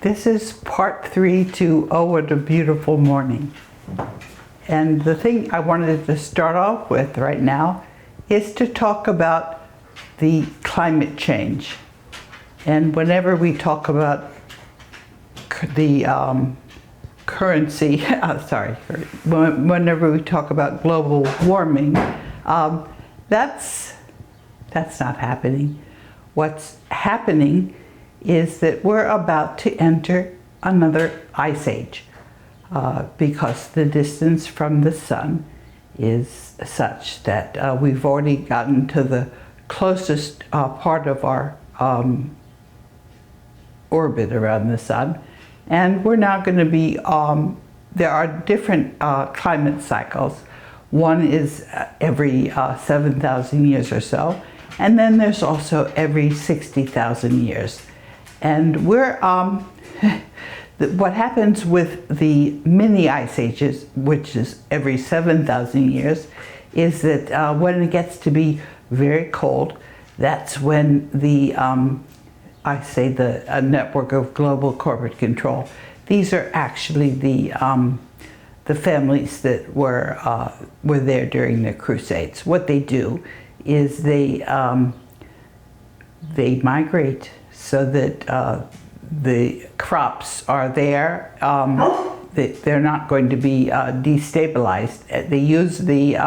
This is part 3 to Oh, What a Beautiful Morning. And the thing I wanted to start off with right now is to talk about the climate change. And whenever we talk about the currency, whenever we talk about global warming, that's not happening. What's happening is that we're about to enter another ice age because the distance from the sun is such that we've already gotten to the closest part of our orbit around the sun, and we're now going to be, there are different climate cycles. One is every 7,000 years or so, and then there's also every 60,000 years. And we're, what happens with the mini ice ages, which is every 7,000 years, is that when it gets to be very cold, that's when the, I say the network of global corporate control. These are actually the families that were there during the Crusades. What they do is they migrate so that the crops are there. They're not going to be destabilized. They use the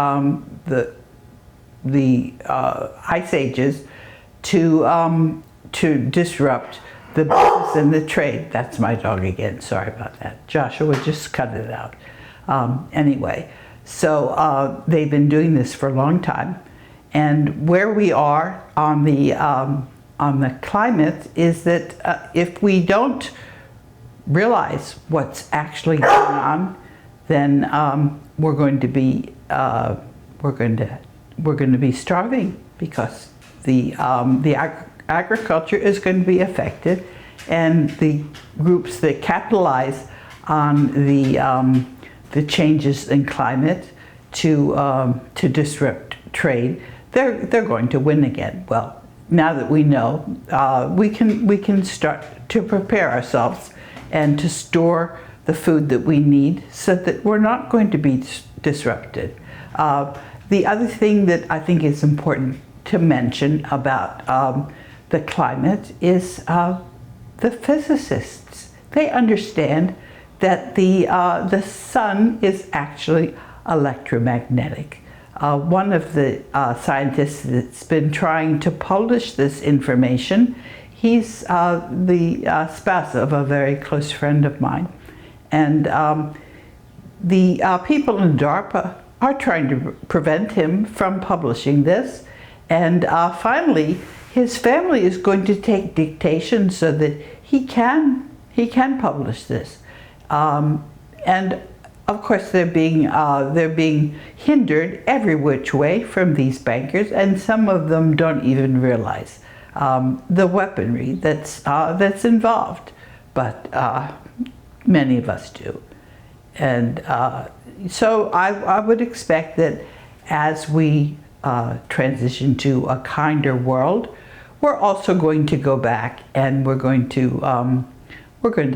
ice ages to disrupt the business and the trade. That's my dog again. Sorry about that. Joshua, just cut it out. Anyway, so they've been doing this for a long time, and where we are on the climate is that if we don't realize what's actually going on, then we're going to be starving, because the agriculture is going to be affected, and the groups that capitalize on the changes in climate to disrupt trade, they're going to win again. Well, now that we know, we can start to prepare ourselves and to store the food that we need so that we're not going to be disrupted. The other thing that I think is important to mention about the climate is the physicists. They understand that the sun is actually electromagnetic. One of the scientists that's been trying to publish this information, he's the spouse of a very close friend of mine. And the people in DARPA are trying to prevent him from publishing this. And finally, his family is going to take dictation so that he can publish this. And of course, they're being hindered every which way from these bankers, and some of them don't even realize the weaponry that's involved. But many of us do, and so I would expect that as we transition to a kinder world, we're also going to go back and we're going to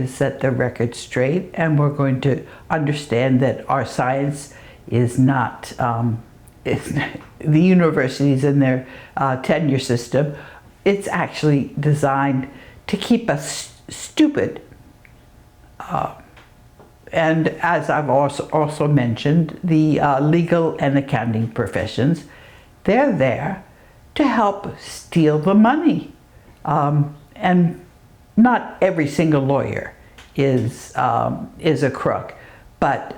set the record straight, and we're going to understand that our science is not, the universities and their tenure system, it's actually designed to keep us stupid. And as I've also mentioned, the legal and accounting professions, they're there to help steal the money. And not every single lawyer is a crook, but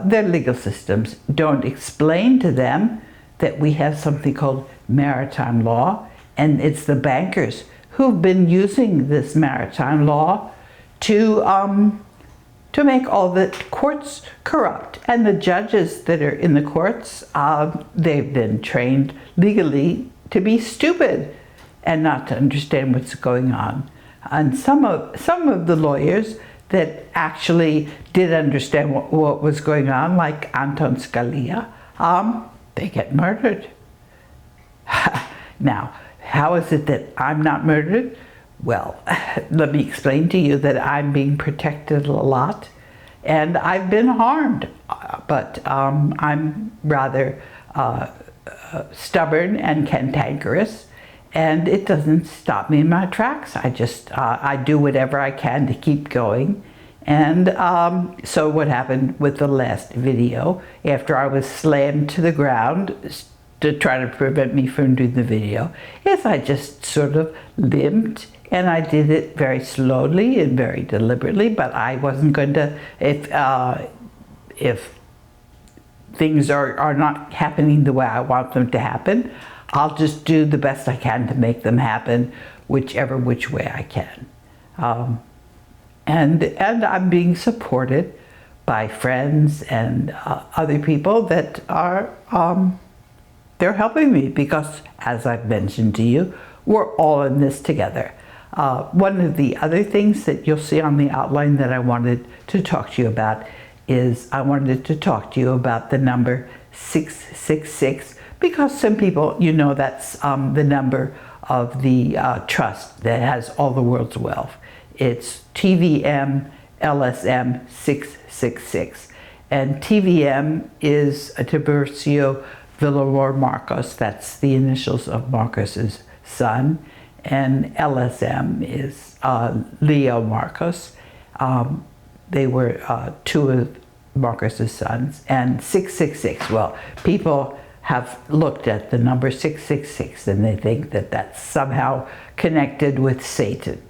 their legal systems don't explain to them that we have something called maritime law, and it's the bankers who've been using this maritime law to make all the courts corrupt. And the judges that are in the courts, they've been trained legally to be stupid and not to understand what's going on. And some of the lawyers that actually did understand what was going on, like Anton Scalia, they get murdered. Now, how is it that I'm not murdered? Well, let me explain to you that I'm being protected a lot, and I've been harmed, but I'm rather stubborn and cantankerous, and it doesn't stop me in my tracks. I do whatever I can to keep going. And so what happened with the last video, after I was slammed to the ground to try to prevent me from doing the video, is I just sort of limped, and I did it very slowly and very deliberately, but I wasn't going to, if things are not happening the way I want them to happen, I'll just do the best I can to make them happen which way I can. And I'm being supported by friends and other people that are, they're helping me because, as I've mentioned to you, we're all in this together. One of the other things that you'll see on the outline that I wanted to talk to you about is I wanted to talk to you about the number 666, because some people, you know, that's the number of the trust that has all the world's wealth. It's TVM LSM 666. And TVM is Tiburcio Villaror Marcos. That's the initials of Marcos's son. And LSM is Leo Marcos. They were two of Marcos's sons. And 666, well, people have looked at the number 666 and they think that that's somehow connected with Satan.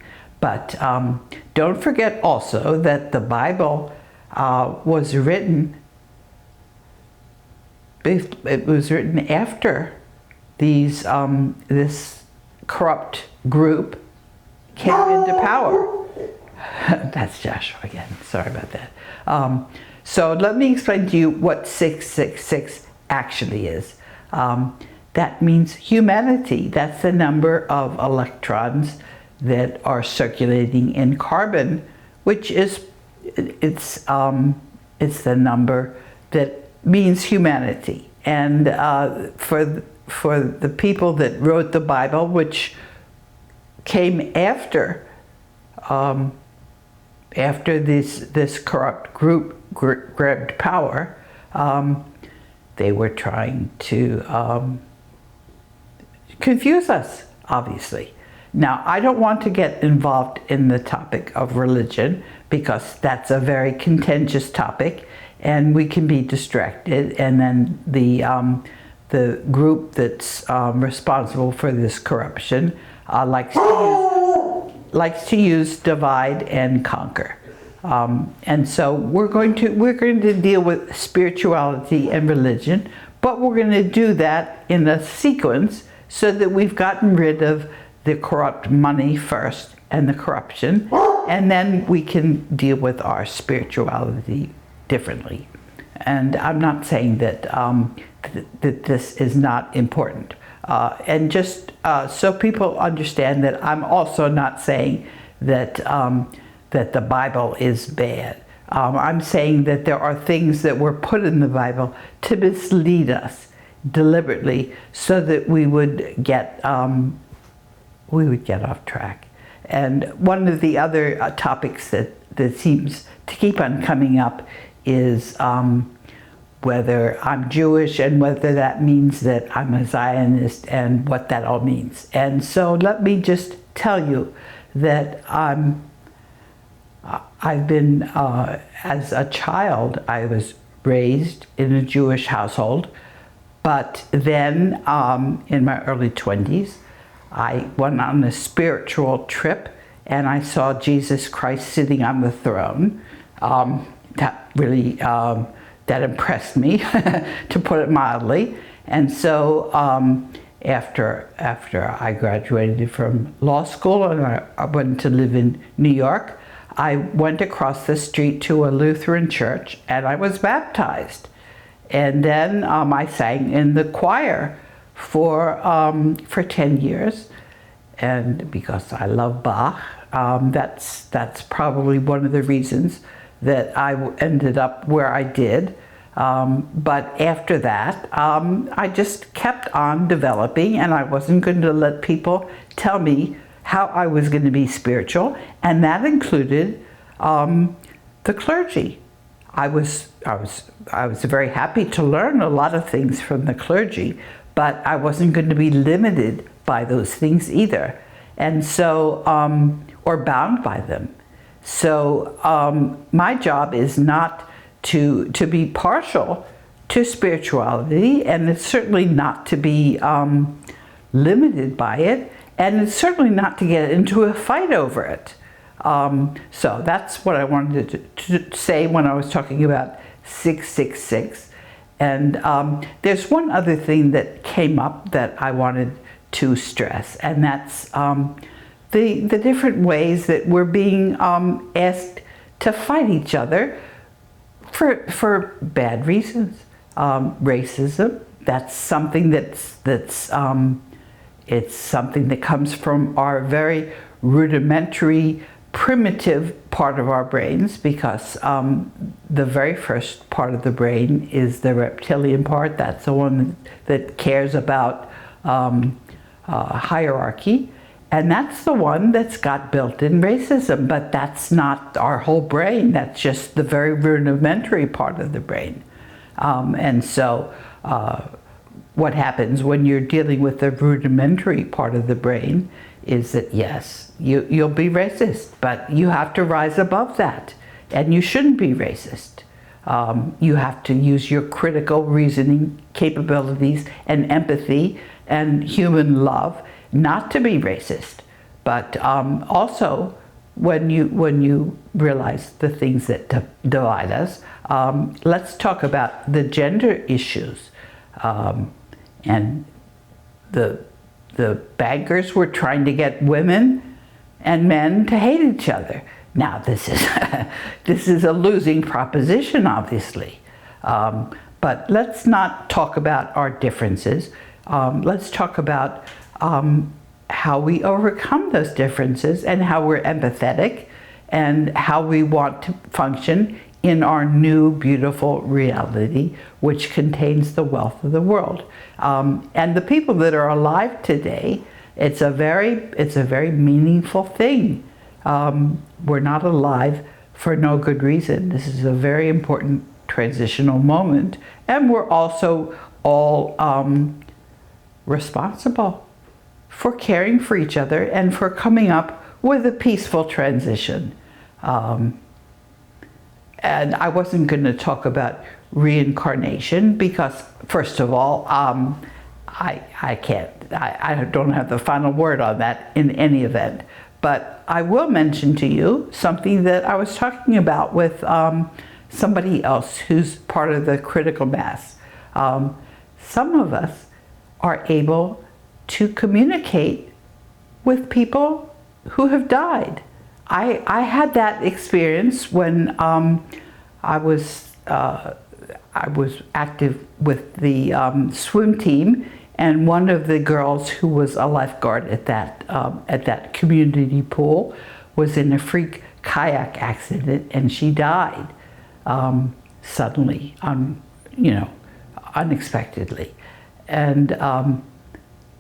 But don't forget also that the Bible was written, it was written after these, this corrupt group came into power. That's Joshua again, sorry about that. So let me explain to you what 666 actually is. That means humanity. That's the number of electrons that are circulating in carbon, which is, it's the number that means humanity. And for the people that wrote the Bible, which came after this corrupt group grabbed power, they were trying to confuse us, obviously. Now, I don't want to get involved in the topic of religion because that's a very contentious topic and we can be distracted, and then the group that's responsible for this corruption likes to use divide and conquer. And so we're going to deal with spirituality and religion, but we're going to do that in a sequence so that we've gotten rid of the corrupt money first and the corruption, and then we can deal with our spirituality differently. And I'm not saying that that this is not important. And just so people understand that I'm also not saying that that the Bible is bad. I'm saying that there are things that were put in the Bible to mislead us deliberately so that we would get off track. And one of the other topics that seems to keep on coming up is whether I'm Jewish and whether that means that I'm a Zionist and what that all means. And so let me just tell you that I've been, as a child, I was raised in a Jewish household, but then in my early 20s, I went on a spiritual trip and I saw Jesus Christ sitting on the throne. That really, that impressed me, to put it mildly. And so after I graduated from law school and I went to live in New York, I went across the street to a Lutheran church and I was baptized. And then I sang in the choir for 10 years. And because I love Bach, that's probably one of the reasons that I ended up where I did. But after that, I just kept on developing, and I wasn't going to let people tell me how I was going to be spiritual, and that included the clergy. I was very happy to learn a lot of things from the clergy, but I wasn't going to be limited by those things either, and so or bound by them. So my job is not to be partial to spirituality, and it's certainly not to be limited by it, and it's certainly not to get into a fight over it. So that's what I wanted to say when I was talking about 666. And there's one other thing that came up that I wanted to stress, and that's the different ways that we're being asked to fight each other for bad reasons. Racism, that's something it's something that comes from our very rudimentary, primitive part of our brains, because the very first part of the brain is the reptilian part. That's the one that cares about hierarchy, and that's the one that's got built-in racism, but that's not our whole brain. That's just the very rudimentary part of the brain. And so what happens when you're dealing with the rudimentary part of the brain is that, yes, you'll be racist, but you have to rise above that, and you shouldn't be racist. You have to use your critical reasoning capabilities and empathy and human love not to be racist, but also when you realize the things that divide us. Let's talk about the gender issues. And the bankers were trying to get women and men to hate each other. Now this is this is a losing proposition, obviously. But let's not talk about our differences. Let's talk about how we overcome those differences, and how we're empathetic, and how we want to function in our new beautiful reality, which contains the wealth of the world. And the people that are alive today, it's a very meaningful thing. We're not alive for no good reason. This is a very important transitional moment, and we're also all responsible for caring for each other and for coming up with a peaceful transition. And I wasn't going to talk about reincarnation because, first of all, I don't have the final word on that in any event. But I will mention to you something that I was talking about with somebody else who's part of the critical mass. Some of us are able to communicate with people who have died. I had that experience when I was active with the swim team, and one of the girls who was a lifeguard at that community pool was in a freak kayak accident, and she died suddenly, unexpectedly. And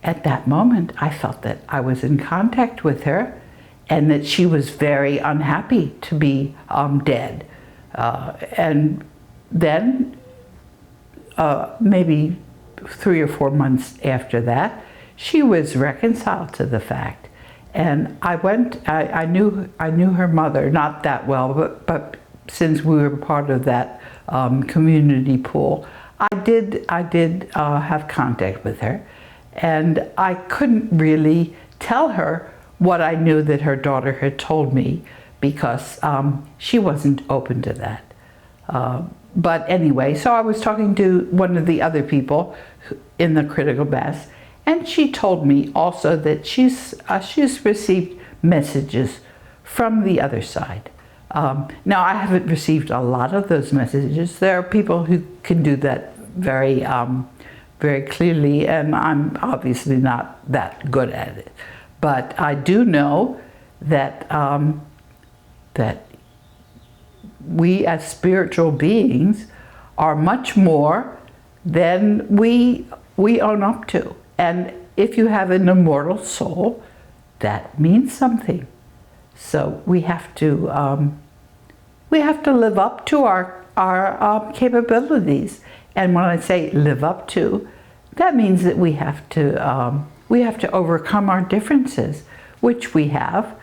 at that moment, I felt that I was in contact with her, and that she was very unhappy to be dead. And then, maybe 3 or 4 months after that, she was reconciled to the fact. And I knew her mother, not that well, but since we were part of that community pool, I did have contact with her, and I couldn't really tell her what I knew that her daughter had told me, because she wasn't open to that. But anyway, so I was talking to one of the other people in the critical mass, and she told me also that she's received messages from the other side. Now, I haven't received a lot of those messages. There are people who can do that very clearly, and I'm obviously not that good at it. But I do know that that we as spiritual beings are much more than we own up to. And if you have an immortal soul, that means something. So we have to live up to our capabilities. And when I say live up to, that means that we have to overcome our differences, which we have,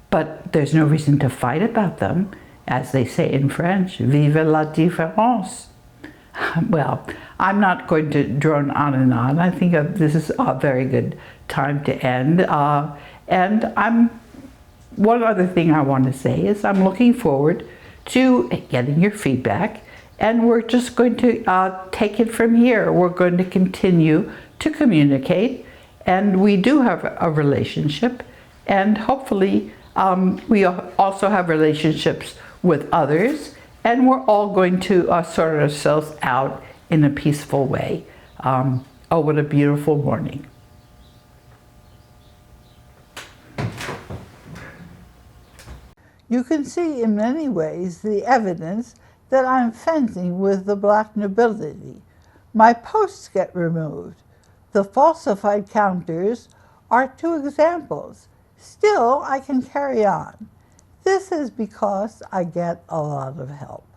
but there's no reason to fight about them. As they say in French, vive la différence. Well, I'm not going to drone on and on. I think this is a very good time to end. And one other thing I want to say is I'm looking forward to getting your feedback, and we're just going to take it from here. We're going to continue to communicate, and we do have a relationship, and hopefully we also have relationships with others, and we're all going to sort ourselves out in a peaceful way. Oh, what a beautiful morning. You can see in many ways the evidence that I'm fencing with the Black Nobility. My posts get removed. The falsified counters are 2 examples. Still, I can carry on. This is because I get a lot of help.